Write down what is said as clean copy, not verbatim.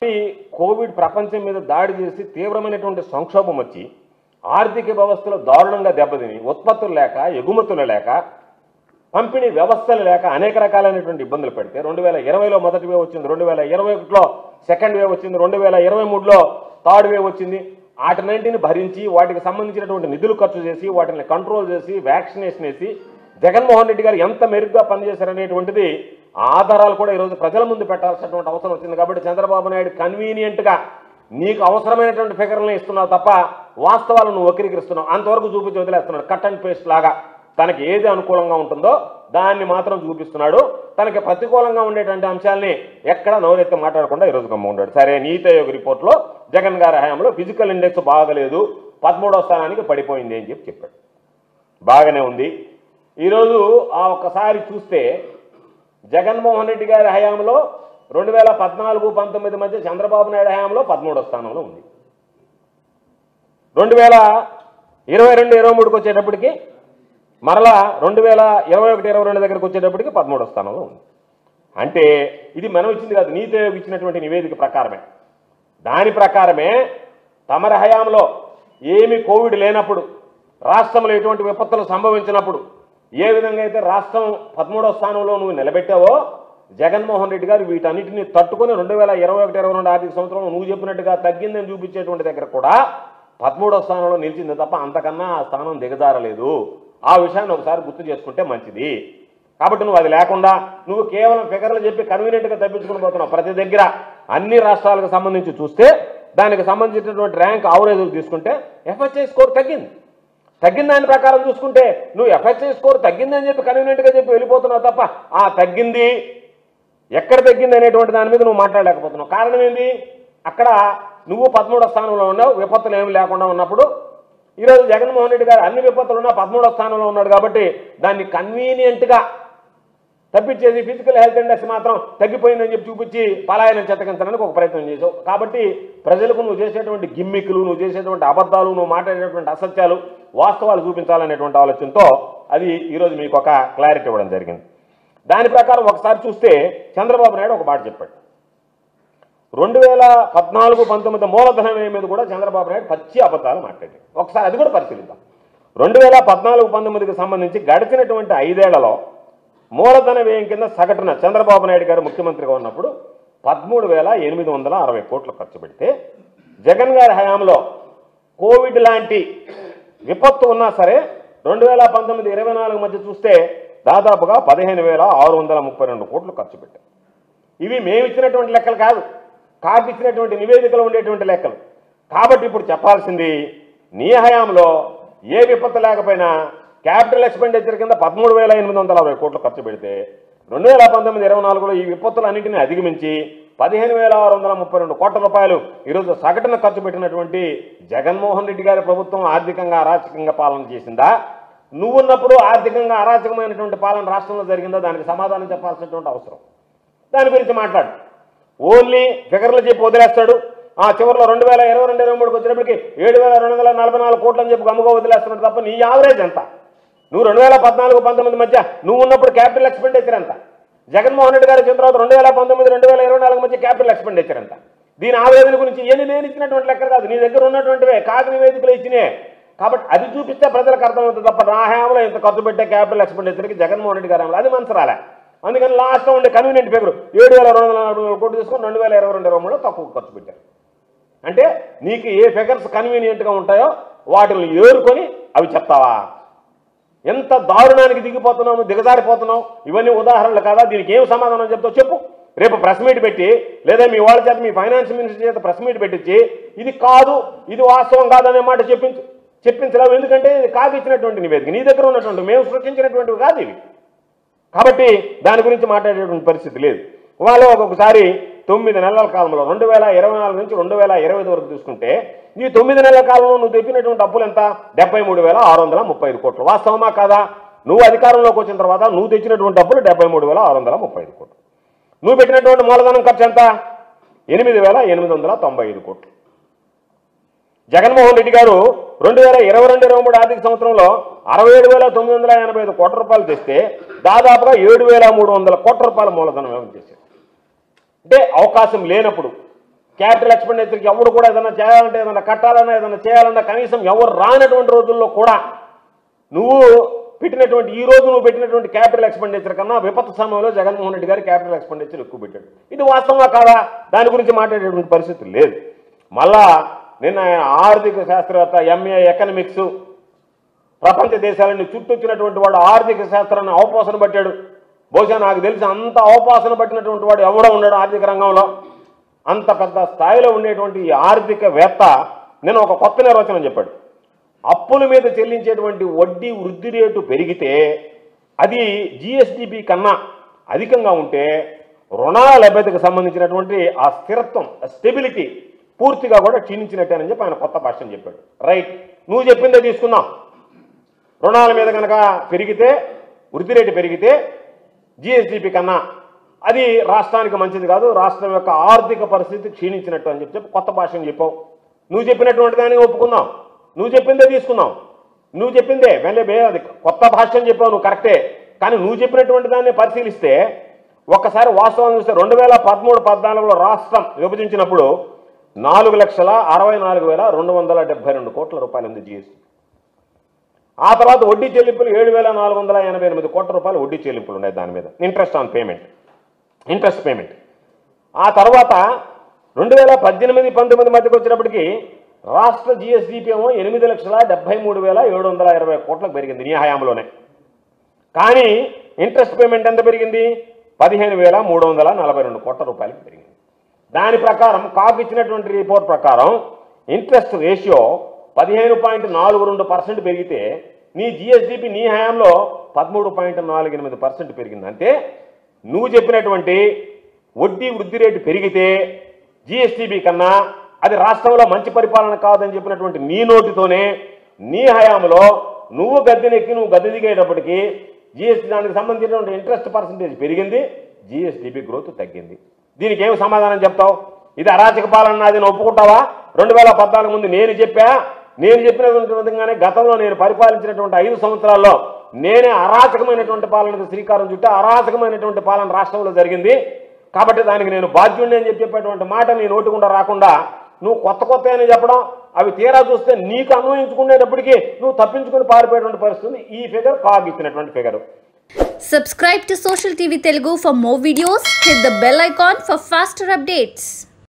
Party Covid ప్రపంచం మీద దాడి చేసి తీవ్రమైనటువంటి సంక్షోభం వచ్చి ఆర్థిక వ్యవస్థలో దారుణంగా దెబ్బతిని ఉత్పత్తులు లేక ఎగుమతులు లేక పంపిణీ వ్యవస్థలు లేక అనేక రకాలైనటువంటి ఇబ్బందులు పెడితే 2020లో మొదటి వేవ్ వచ్చింది, 2021లో సెకండ్ వేవ్ వచ్చింది, 2023లో థర్డ్ వేవ్ వచ్చింది. వాటినన్నింటిని భరించి వాటికి సంబంధించినటువంటి నిధులు ఖర్చు చేసి వాటిని కంట్రోల్ చేసి వ్యాక్సినేషన్ వేసి జగన్మోహన్ రెడ్డి గారు ఎంత మెరుగ్గా పనిచేశారనేటువంటిది ఆధారాలు కూడా ఈరోజు ప్రజల ముందు పెట్టాల్సినటువంటి అవసరం వచ్చింది. కాబట్టి చంద్రబాబు నాయుడు కన్వీనియంట్గా నీకు అవసరమైనటువంటి ఫిగర్లను ఇస్తున్నావు తప్ప వాస్తవాలను నువ్వు వక్రీకరిస్తున్నావు. అంతవరకు చూపించి వదిలేస్తున్నాడు. కట్ అండ్ పేస్ట్ లాగా తనకి ఏది అనుకూలంగా ఉంటుందో దాన్ని మాత్రం చూపిస్తున్నాడు. తనకి ప్రతికూలంగా ఉండేటువంటి అంశాలని ఎక్కడ నోరెత్తి మాట్లాడకుండా ఈరోజు గమ్మ ఉన్నాడు. సరే, నీతి ఆయోగ్ రిపోర్ట్లో జగన్ గారి హయాంలో ఫిజికల్ ఇండెక్స్ బాగలేదు, 13వ స్థానానికి పడిపోయింది అని చెప్పాడు. బాగానే ఉంది. ఈరోజు ఆ ఒక్కసారి చూస్తే జగన్మోహన్ రెడ్డి గారి హయాంలో 2014-19 మధ్య చంద్రబాబు నాయుడు హయాంలో 13వ స్థానంలో ఉంది. 2022-23కి వచ్చేటప్పటికి మరలా 2021-22 దగ్గరకు వచ్చేటప్పటికి 13వ స్థానంలో ఉంది. అంటే ఇది మనం ఇచ్చింది కాదు, నీతి ఆయోగ్ ఇచ్చినటువంటి నివేదిక ప్రకారమే. దాని ప్రకారమే తమరి హయాంలో ఏమి కోవిడ్ లేనప్పుడు, రాష్ట్రంలో ఎటువంటి విపత్తులు సంభవించినప్పుడు ఏ విధంగా అయితే రాష్ట్రం 13వ స్థానంలో నువ్వు నిలబెట్టావో జగన్మోహన్ రెడ్డి గారు వీటన్నిటిని తట్టుకొని 2021-22 ఆర్థిక సంవత్సరంలో నువ్వు చెప్పినట్టుగా తగ్గిందని చూపించేటువంటి దగ్గర కూడా 13వ స్థానంలో నిలిచింది తప్ప అంతకన్నా ఆ స్థానం దిగజారలేదు. ఆ విషయాన్ని ఒకసారి గుర్తు చేసుకుంటే మంచిది. కాబట్టి నువ్వు అది లేకుండా నువ్వు కేవలం ఫిగర్లు చెప్పి కన్వీనియంట్గా తప్పించుకుని పోతున్నావు. ప్రతి దగ్గర అన్ని రాష్ట్రాలకు సంబంధించి చూస్తే దానికి సంబంధించినటువంటి ర్యాంక్ ఆవరేజ్లు తీసుకుంటే ఎఫ్హెచ్ఐ స్కోర్ తగ్గింది. తగ్గిన దాని ప్రకారం చూసుకుంటే నువ్వు ఎఫ్హెచ్ఐ స్కోర్ తగ్గిందని చెప్పి కన్వీనియంట్గా చెప్పి వెళ్ళిపోతున్నావు తప్ప ఆ తగ్గింది ఎక్కడ తగ్గింది అనేటువంటి దాని మీద నువ్వు మాట్లాడలేకపోతున్నావు. కారణం ఏంది? అక్కడ నువ్వు 13వ స్థానంలో ఉన్నావు, విపత్తులు ఏమి లేకుండా ఉన్నప్పుడు. ఈరోజు జగన్మోహన్ రెడ్డి గారు అన్ని విపత్తులు ఉన్నా 13వ స్థానంలో ఉన్నాడు కాబట్టి దాన్ని కన్వీనియంట్గా తప్పించేసి ఫిజికల్ హెల్త్ ఇండెక్స్ మాత్రం తగ్గిపోయిందని చెప్పి చూపించి పలాయనం చెత్తకించడానికి ఒక ప్రయత్నం చేసావు. కాబట్టి ప్రజలకు నువ్వు చేసేటువంటి గిమ్మిక్లు, నువ్వు చేసేటువంటి అబద్ధాలు, నువ్వు మాట్లాడేటువంటి అసత్యాలు, వాస్తవాలు చూపించాలనేటువంటి ఆలోచనతో అది ఈరోజు మీకు ఒక క్లారిటీ ఇవ్వడం జరిగింది. దాని ప్రకారం ఒకసారి చూస్తే చంద్రబాబు నాయుడు ఒక మాట చెప్పాడు. 2014-19 మూలధన వ్యయం మీద కూడా చంద్రబాబు నాయుడు పచ్చి అబద్ధాలు మాట్లాడాడు. ఒకసారి అది కూడా పరిశీలిద్దాం. 2014-19కి సంబంధించి గడిచినటువంటి 5 ఏళ్లలో మూలధన వ్యయం కింద సగటున చంద్రబాబు నాయుడు గారు ముఖ్యమంత్రిగా ఉన్నప్పుడు 13,860 కోట్లు ఖర్చు పెడితే జగన్ గారి హయాంలో కోవిడ్ లాంటి విపత్తు ఉన్నా సరే 2019-24 మధ్య చూస్తే దాదాపుగా 15,632 కోట్లు ఖర్చు పెట్టారు. ఇవి మేమిచ్చినటువంటి లెక్కలు కాదు, కాకి ఇచ్చినటువంటి నివేదికలో ఉండేటువంటి లెక్కలు. కాబట్టి ఇప్పుడు చెప్పాల్సింది, నీ హయాంలో ఏ విపత్తు లేకపోయినా క్యాపిటల్ ఎక్స్పెండిచర్ కింద 13,860 కోట్లు ఖర్చు పెడితే 2019-24లో ఈ విపత్తులన్నింటినీ అధిగమించి 15,632 కోట్ల రూపాయలు ఈరోజు సగటున ఖర్చు పెట్టినటువంటి జగన్మోహన్ రెడ్డి గారి ప్రభుత్వం ఆర్థికంగా అరాచకంగా పాలన చేసిందా? నువ్వున్నప్పుడు ఆర్థికంగా అరాచకమైనటువంటి పాలన రాష్ట్రంలో జరిగిందా? దానికి సమాధానం చెప్పాల్సినటువంటి అవసరం. దాని గురించి మాట్లాడు. ఓన్లీ ఫిగర్లు చెప్పి వదిలేస్తాడు. ఆ చివరిలో 2022-23కి వచ్చేటప్పటికి 7,244 కోట్లు అని చెప్పి గమ్ముగా వదిలేస్తున్నాడు తప్ప నీ యావరేజ్ ఎంత? నువ్వు 2014-19 మధ్య నువ్వు ఉన్నప్పుడు క్యాపిటల్ ఎక్స్పెండిచర్ ఎంత? జగన్మోహన్ రెడ్డి గారు వచ్చిన తర్వాత 2019-2024 మధ్య క్యాపిటల్ ఎక్స్పెండిచర్ ఎంత? దీని ఆవేదన గురించి నేను ఇచ్చినటువంటి లెక్కలు కాదు, నీ దగ్గర ఉన్నటువంటివే కాకి నివేదికలు ఇచ్చినే. కాబట్టి అది చూపిస్తే ప్రజలకు అర్థమవుతుంది తప్ప నా హయాంలో ఇంత ఖర్చు పెట్టే క్యాపిటల్ ఎక్స్పెండిచర్కి జగన్మోహన్ రెడ్డి గారు అది మనసు రాలే. అందుకని లాస్ట్లో ఉండే కన్వీనియంట్ ఫిగర్ 7,244 కోట్లు తీసుకొని 2022-23లో తక్కువ ఖర్చు పెట్టారు. అంటే నీకు ఏ ఫిగర్స్ కన్వీనియంట్గా ఉంటాయో వాటిని ఏరుకొని అవి చెప్తావా? ఎంత దారుణానికి దిగిపోతున్నావు, దిగజారిపోతున్నావు. ఇవన్నీ ఉదాహరణలు కాదా? దీనికి ఏం సమాధానం చెప్తావు చెప్పు. రేపు ప్రెస్ మీట్ పెట్టి లేదా మీ వాళ్ళ చేత మీ ఫైనాన్స్ మినిస్టర్ చేత ప్రెస్ మీట్ పెట్టించి ఇది కాదు, ఇది వాస్తవం కాదనే మాట చెప్పించలేవు. ఎందుకంటే ఇది కాదు ఇచ్చినటువంటి నివేదిక, నీ దగ్గర ఉన్నటువంటి మేము సృష్టించినటువంటివి కాదు ఇవి. కాబట్టి దాని గురించి మాట్లాడేటువంటి పరిస్థితి లేదు. వాళ్ళు ఒక్కొక్కసారి 9 నెలల కాలంలో 2024 నుంచి 2025 వరకు చూసుకుంటే నీ 9 నెలల కాలంలో నువ్వు తెప్పినటువంటి అప్పులు ఎంత? 73,635 కోట్లు. వాస్తవమా కాదా? నువ్వు అధికారంలోకి వచ్చిన తర్వాత నువ్వు తెచ్చినటువంటి అప్పులు 73,635 కోట్లు. నువ్వు పెట్టినటువంటి మూలధనం ఖర్చు ఎంత? 8,895 కోట్లు. జగన్మోహన్ రెడ్డి గారు 2022-23 ఆర్థిక సంవత్సరంలో 67,985 కోట్ల రూపాయలు తెస్తే దాదాపుగా 7,300 కోట్ల రూపాయల మూలధనం వ్యయం చేశారు. అంటే అవకాశం లేనప్పుడు క్యాపిటల్ ఎక్స్పెండిచర్కి ఎవరు కూడా ఏదైనా చేయాలంటే, ఏదైనా కట్టాలన్నా, ఏదైనా చేయాలన్నా కనీసం ఎవరు రానటువంటి రోజుల్లో కూడా నువ్వు పెట్టినటువంటి ఈ రోజు నువ్వు పెట్టినటువంటి క్యాపిటల్ ఎక్స్పెండిచర్ కన్నా విపత్తు సమయంలో జగన్మోహన్ రెడ్డి గారు క్యాపిటల్ ఎక్స్పెండిచర్ ఎక్కువ పెట్టాడు. ఇది వాస్తవంగా కాదా? దాని గురించి మాట్లాడేటువంటి పరిస్థితి లేదు. మళ్ళా నిన్న ఆయన ఆర్థిక శాస్త్రవేత్త, ఎంఏ ఎకనామిక్స్, ప్రపంచ దేశాలని చుట్టొచ్చినటువంటి వాడు ఆర్థిక శాస్త్రాన్ని అవపోసన పట్టాడు. బహుశా నాకు తెలిసి అంత అవపోసన పట్టినటువంటి వాడు ఎవడో ఉన్నాడు ఆర్థిక రంగంలో. అంత పెద్ద స్థాయిలో ఉండేటువంటి ఈ ఆర్థికవేత్త నేను ఒక కొత్త నిర్వచనం చెప్పాడు. అప్పుల మీద చెల్లించేటువంటి వడ్డీ వృద్ధి రేటు పెరిగితే అది జిఎస్డిపి కన్నా అధికంగా ఉంటే రుణాల లభ్యతకు సంబంధించినటువంటి ఆ స్థిరత్వం, స్టెబిలిటీ పూర్తిగా కూడా క్షీణించినట్టేనని చెప్పి ఆయన కొత్త భాషను చెప్పాడు. రైట్, నువ్వు చెప్పిందే తీసుకుందాం. రుణాల మీద కనుక పెరిగితే, వృద్ధి రేటు పెరిగితే జిఎస్డిపి కన్నా అది రాష్ట్రానికి మంచిది కాదు, రాష్ట్రం యొక్క ఆర్థిక పరిస్థితి క్షీణించినట్టు అని చెప్పి కొత్త భాషను చెప్పావు. నువ్వు చెప్పినటువంటి దాన్ని ఒప్పుకుందాం, నువ్వు చెప్పిందే తీసుకుందాం. నువ్వు చెప్పిందే అది కొత్త భాష్యం చెప్పావు, నువ్వు కరెక్టే. కానీ నువ్వు చెప్పినటువంటి దాన్ని పరిశీలిస్తే ఒక్కసారి వాస్తవం చూస్తే 2013-14లో రాష్ట్రం విభజించినప్పుడు 4,64,272 కోట్ల రూపాయలు ఉంది జిఎస్టీ. ఆ తర్వాత వడ్డీ చెల్లింపులు 7,488 కోట్ల రూపాయలు వడ్డీ చెల్లింపులు ఉన్నాయి దాని మీద, ఇంట్రెస్ట్ పేమెంట్. ఆ తర్వాత 2018-19 మధ్యకి వచ్చినప్పటికీ రాష్ట్ర జిఎస్డిపి ఏమో 8,73,720 కోట్లకు పెరిగింది నీ హయాంలోనే. కానీ ఇంట్రెస్ట్ పేమెంట్ ఎంత పెరిగింది? 15,342 కోట్ల రూపాయలకు పెరిగింది. దాని ప్రకారం కాగ్ ఇచ్చినటువంటి రిపోర్ట్ ప్రకారం ఇంట్రెస్ట్ రేషియో 15.42% పెరిగితే నీ జిఎస్డిపి నీ హయాంలో 13.48% పెరిగింది. అంటే నువ్వు చెప్పినటువంటి వడ్డీ వృద్ధి రేటు పెరిగితే జిఎస్డిపి కన్నా అది రాష్ట్రంలో మంచి పరిపాలన కాదని చెప్పినటువంటి నీ నోటితోనే నీ హయాంలో నువ్వు గద్దెనెక్కి నువ్వు గద్దె దిగేటప్పటికీ జిఎస్టీ దానికి సంబంధించినటువంటి ఇంట్రెస్ట్ పర్సంటేజ్ పెరిగింది, జిఎస్డిపి గ్రోత్ తగ్గింది. దీనికి ఏమి సమాధానం చెప్తావు? ఇది అరాచక పాలన, అది ఒప్పుకుంటావా? 2014 ముందు నేను చెప్పినటువంటి విధంగానే గతంలో నేను పరిపాలించినటువంటి 5 సంవత్సరాల్లో నేనే అరాచకమైనటువంటి పాలనకు శ్రీకారం చుట్టా, అరాచకమైనటువంటి పాలన రాష్ట్రంలో జరిగింది. కాబట్టి దానికి నేను బాధ్యుడిని అని చెప్పేటువంటి మాట నీ నోటికుండా రాకుండా నువ్వు కొత్త అని చెప్పడం, అవి తీరా చూస్తే నీకు అన్వయించుకునేటప్పటికీ నువ్వు తప్పించుకుని పారిపోయేటువంటి పరిస్థితి. ఈ ఫిగర్ కాగ్ ఇచ్చినటువంటి figure. Subscribe to Social TV Telugu for more videos. Hit the bell icon for faster updates.